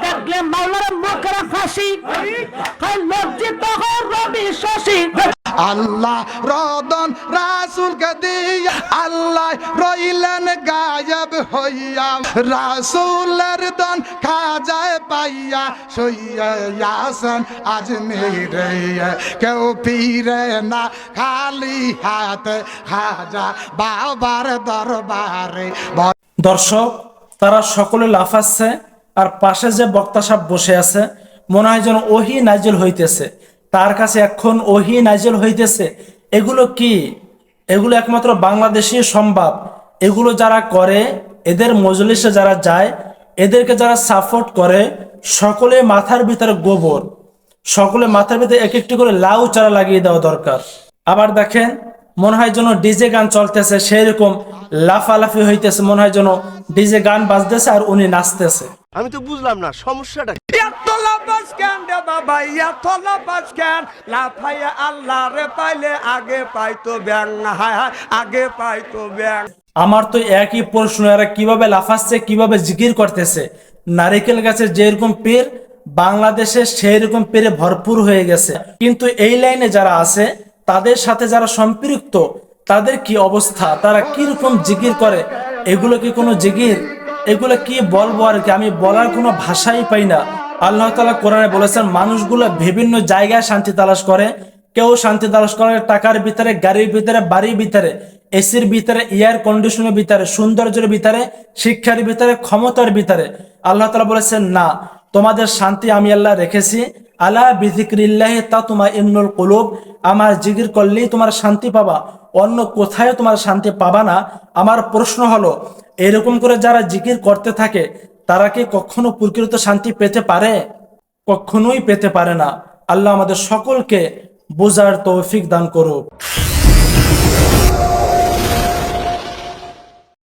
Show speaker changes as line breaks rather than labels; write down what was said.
দেখলে মাওলার মুখের হাসি, লজ্জিত হয় রবি শশী।
আল্লাহ রদন রাসূলকে দিয়া আল্লাহ রইলেন গায়েব হইয়া, রাসূলের দন খাজায় পাইয়া সইয়া আছেন আজমিরে। কেউ ফিরে না খালি হাতে খাজা বাবার দরবারে।
দর্শক, তারা সকলে লাফাচ্ছে আর পাশে যে বক্তা সাহেব বসে আছে মনে হয় যেন ওহী নাজিল হইতেছে, তার কাছে এখন ওহী নাজিল হইতেছে। এগুলো কি? এগুলো একমাত্র বাংলাদেশই সম্ভব। এগুলো যারা করে, এদের মজলিসে যারা যায়, এদেরকে যারা সাপোর্ট করে, সকলে মাথার ভিতরে গোবর, সকলে মাথার ভিতরে এক একটি করে লাউ চারা লাগিয়ে দেওয়া দরকার। আবার দেখেন, মনে হয় যেন ডিজে গান চলতেছে, সেই রকম লাফালাফি হইতেছে, মনে হয় যেন ডিজে গান বাজতেছে আর উনি নাচতেছে।
আমি তো বুঝলাম না সমস্যাটা কি?
এত লাফাস কেন রে বাবা, এত লাফাস কেন? লাফাইয়া আল্লাহ রে পাইলে আগে পাইতো ব্যাং, হায় হায় আগে পাইতো ব্যাং।
আমার তো একই প্রশ্ন, এরা কিভাবে লাফাচ্ছে, কিভাবে জিকির করতেছে? নারিকেল গাছে যেরকম পের, বাংলাদেশে সেই রকম পেরে ভরপুর হয়ে গেছে, কিন্তু এই লাইনে যারা আছে, তাদের সাথে যারা সম্পৃক্ত, তাদের কি অবস্থা? তারা কিরকম জিকির করে? এগুলো কি কোনো জিকির? এগুলো কি বলবো আর কি, আমি বলার কোনো ভাষাই পাই না। আল্লাহ তাআলা কোরআনে বলেছেন, মানুষগুলো বিভিন্ন জায়গায় শান্তি তালাশ করে। কেউ শান্তি তালাশ করে টাকার ভিতরে, গাড়ির ভিতরে, বাড়ির ভিতরে, এসির ভিতরে, এয়ার কন্ডিশনের ভিতরে, সৌন্দর্যের ভিতরে, শিক্ষার ভিতরে, ক্ষমতার ভিতরে। আল্লাহ তাআলা বলেছেন, না, তোমাদের শান্তি আমি আল্লাহ রেখেছি। আলা বিযিকরিল্লাহি তাতমাইন্নুল কুলুব, আমার জিকির করলেই তোমার শান্তি পাবা, অন্য কোথায় তোমার শান্তি পাবা না। আমার প্রশ্ন হলো, এরকম করে যারা জিকির করতে থাকে, তারা কি কখনো প্রকৃত শান্তি পেতে পারে? কখনোই পেতে পারে না। আল্লাহ আমাদের সকলকে বোঝার তৌফিক দান করুক।